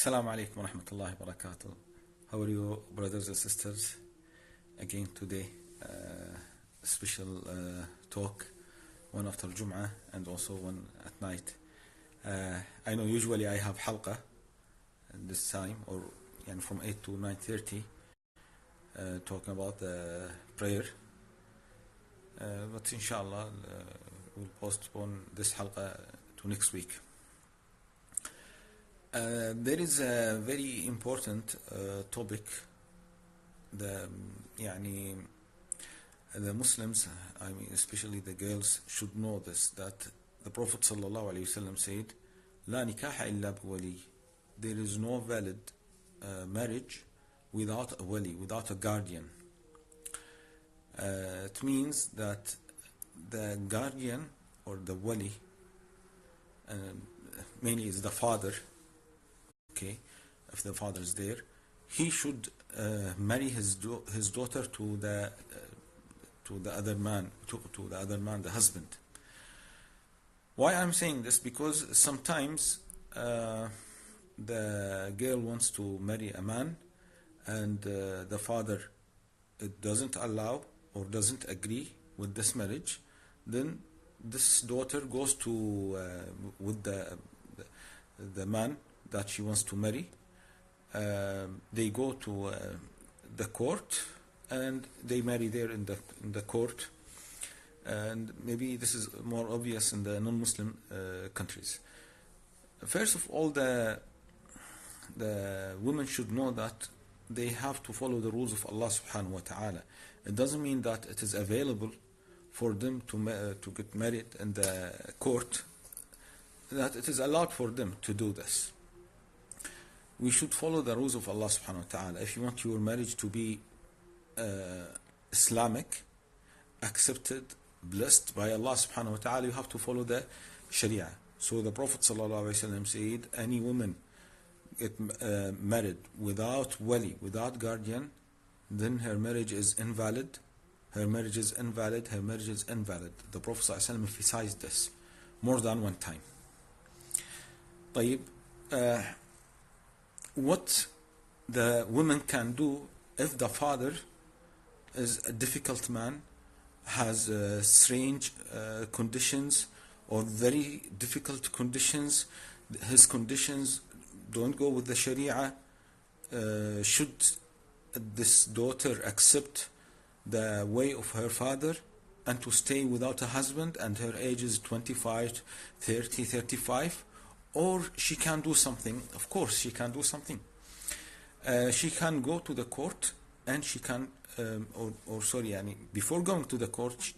Assalamu alaikum wa rahmatullahi wa barakatuh. How are you, brothers and sisters? Again today, special talk, one after Jum'ah and also one at night. I know usually I have halqa this time, or from 8 to 9:30, talking about the prayer. But inshallah, we'll postpone this halqa to next week. There is a very important topic. The Muslims, especially the girls, should know this, that the Prophet ﷺ said, "La nikaha illa biwali." There is no valid marriage without a wali, without a guardian. It means that the guardian or the wali, mainly is the father. Okay, if the father is there, he should marry his daughter to the other man, to the other man, the husband. Why I'm saying this? Because sometimes the girl wants to marry a man, and the father doesn't allow or doesn't agree with this marriage. Then this daughter goes to with the man that she wants to marry. They go to the court and they marry there in the court. And maybe this is more obvious in the non-Muslim countries. First of all, the women should know that they have to follow the rules of Allah subhanahu wa ta'ala. It doesn't mean that it is available for them to get married in the court, that it is allowed for them to do this. We should follow the rules of Allah subhanahu wa ta'ala. If you want your marriage to be Islamic, accepted, blessed by Allah subhanahu wa ta'ala, you have to follow the Sharia. So the Prophet sallallahu alaihi wasallam said, any woman get married without wali, without guardian, then her marriage is invalid. Her marriage is invalid. Her marriage is invalid. The Prophet sallallahu alaihi wasallam emphasized this more than one time. طيب, what the woman can do if the father is a difficult man, has strange conditions or very difficult conditions, his conditions don't go with the Sharia, should this daughter accept the way of her father and to stay without a husband, and her age is 25, 30, 35, or she can do something? Of course she can do something. She can go to the court, and she can before going to the court,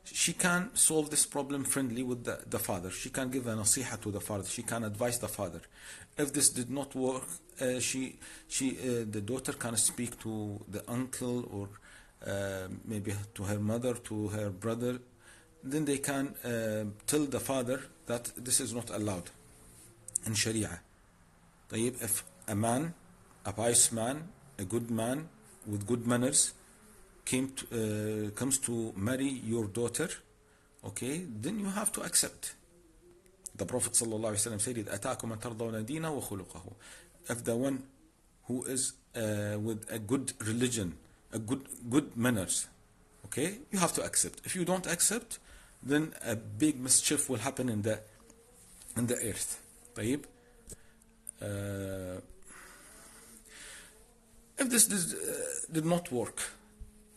she can solve this problem friendly with the father. She can give a nasiha to the father. She can advise the father. If this did not work, the daughter can speak to the uncle, or maybe to her mother, to her brother. Then they can tell the father that this is not allowed in Sharia. If a man, a pious man, a good man with good manners comes to marry your daughter, okay, then you have to accept. The Prophet ﷺ said, "Ataakum man tardawna deena wa khuluqahu." If the one who is with a good religion, a good manners, okay, you have to accept. If you don't accept, then a big mischief will happen in the earth. طيب. If this did not work,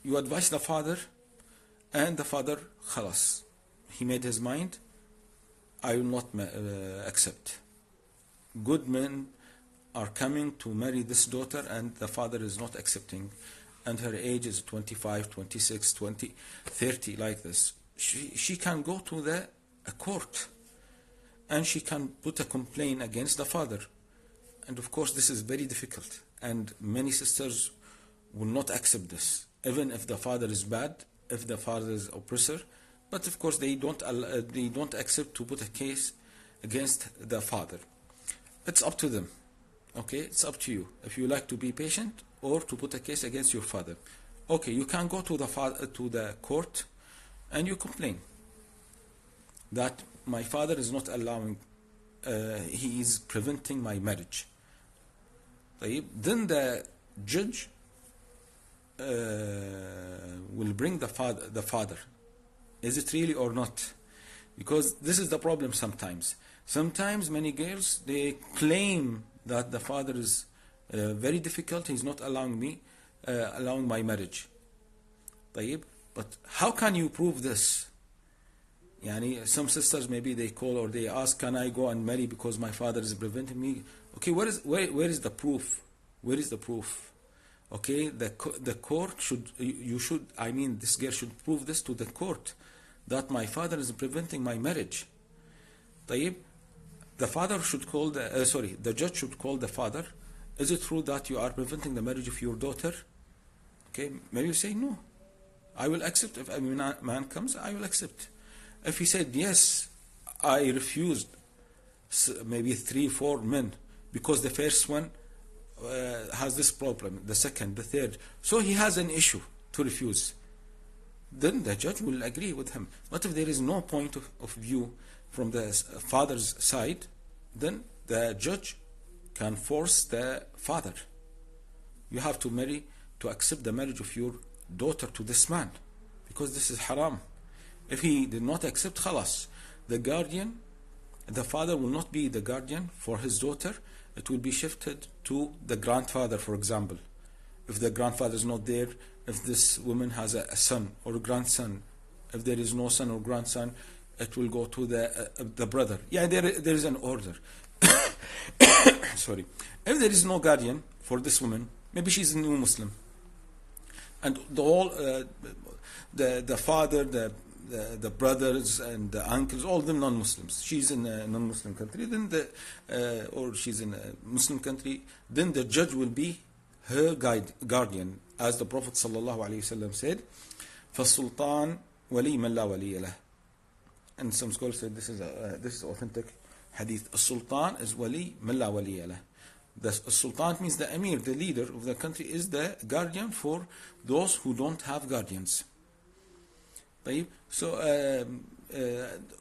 you advise the father, and the father, khalas, he made his mind, I will not accept. Good men are coming to marry this daughter, and the father is not accepting, and her age is 25, 26, 20, 30, like this. She can go to a court, and she can put a complaint against the father. And of course this is very difficult, and many sisters will not accept this, even if the father is bad, if the father is oppressor. But of course they don't accept to put a case against the father. It's up to them. Okay, it's up to you if you like to be patient or to put a case against your father. Okay, you can go to the court and you complain that my father is not allowing, he is preventing my marriage. طيب, then the judge will bring the father. Is it really or not? Because this is the problem sometimes. Sometimes many girls, they claim that the father is very difficult, he's not allowing my marriage. طيب, but how can you prove this? Yani, some sisters, maybe they call or they ask, can I go and marry because my father is preventing me? Okay, where is the proof? Where is the proof? Okay, the court should, this girl should prove this to the court, that my father is preventing my marriage. طيب, the father should call the judge should call the father. Is it true that you are preventing the marriage of your daughter? Okay, maybe you say no. I will accept. If a man comes, I will accept. If he said yes, I refused maybe 3-4 men because the first one has this problem, the second, the third, so he has an issue to refuse, then the judge will agree with him. But if there is no point of view from the father's side, then the judge can force the father. You have to marry, to accept the marriage of your daughter to this man, because this is haram. If he did not accept, khalas, the guardian, the father will not be the guardian for his daughter. It will be shifted to the grandfather, for example. If the grandfather is not there, if this woman has a son or a grandson, if there is no son or grandson, it will go to the brother. Yeah, there is an order. Sorry. If there is no guardian for this woman, maybe she's a new Muslim, and the father, the brothers and the uncles, all of them non-Muslims. She's in a non-Muslim country, then or she's in a Muslim country, then the judge will be her guardian, as the Prophet ﷺ said, فَالسُّلْطَانُ وَلِي مَنْ لَا وَلِيَ لَهُ. And some scholars said this is authentic hadith. A sultan is wali man la waliya lah. The sultan means the emir, the leader of the country, is the guardian for those who don't have guardians. So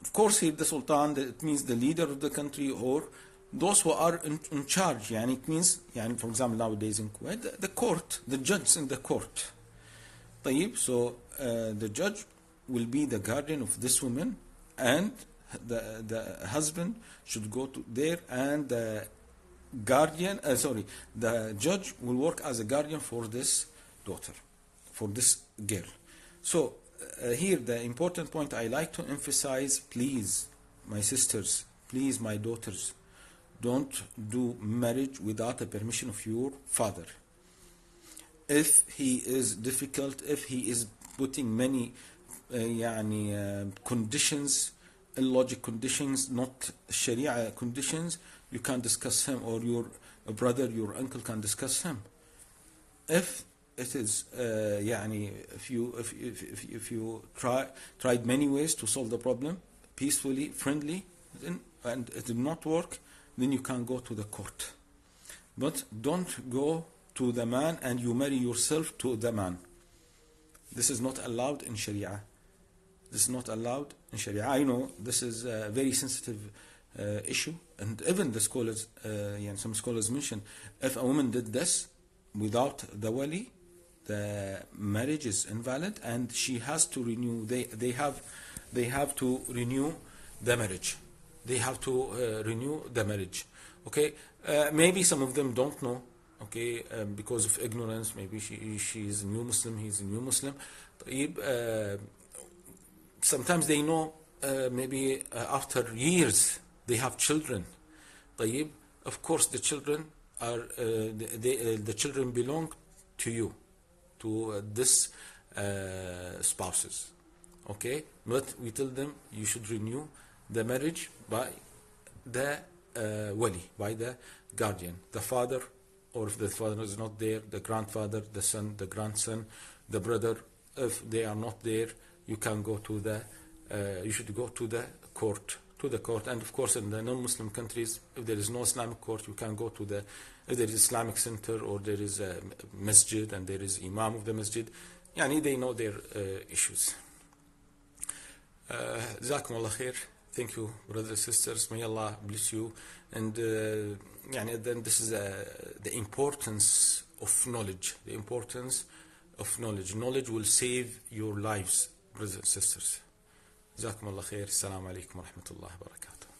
of course here the sultan, it means the leader of the country or those who are in charge. Yani it means, for example, nowadays in Kuwait, the court, the judges in the court. So the judge will be the guardian of this woman, and the husband should go to there, and the judge will work as a guardian for this daughter, for this girl. So here the important point I like to emphasize, please my sisters, please my daughters, don't do marriage without the permission of your father. If he is difficult, if he is putting many conditions, illogic conditions, not Sharia conditions, you can discuss him, or your brother, your uncle can discuss him. If it is if you tried many ways to solve the problem peacefully, friendly, and it did not work, then you can go to the court. But don't go to the man and you marry yourself to the man. This is not allowed in Sharia. This is not allowed in Sharia. I know this is a very sensitive issue, and even the scholars, some scholars mention, if a woman did this without the wali, the marriage is invalid, and she has to renew. They have to renew the marriage. They have to renew the marriage. Okay, maybe some of them don't know. Okay, because of ignorance, maybe she is a new Muslim, he is a new Muslim. Sometimes they know, maybe after years they have children. Of course, the children are the children belong to you, to this spouses. Okay, but we tell them you should renew the marriage by the wali, by the guardian, the father, or if the father is not there, the grandfather, the son, the grandson, the brother. If they are not there, you can go to you should go to the court. And of course, in the non-Muslim countries, if there is no Islamic court, you can go to if there is Islamic center, or there is a masjid and there is imam of the masjid. They know their issues. Jazakum Allah khair. Thank you, brothers and sisters. May Allah bless you. And then this is the importance of knowledge. The importance of knowledge. Knowledge will save your lives, brothers and sisters. جزاكم الله خير. السلام عليكم ورحمة الله وبركاته.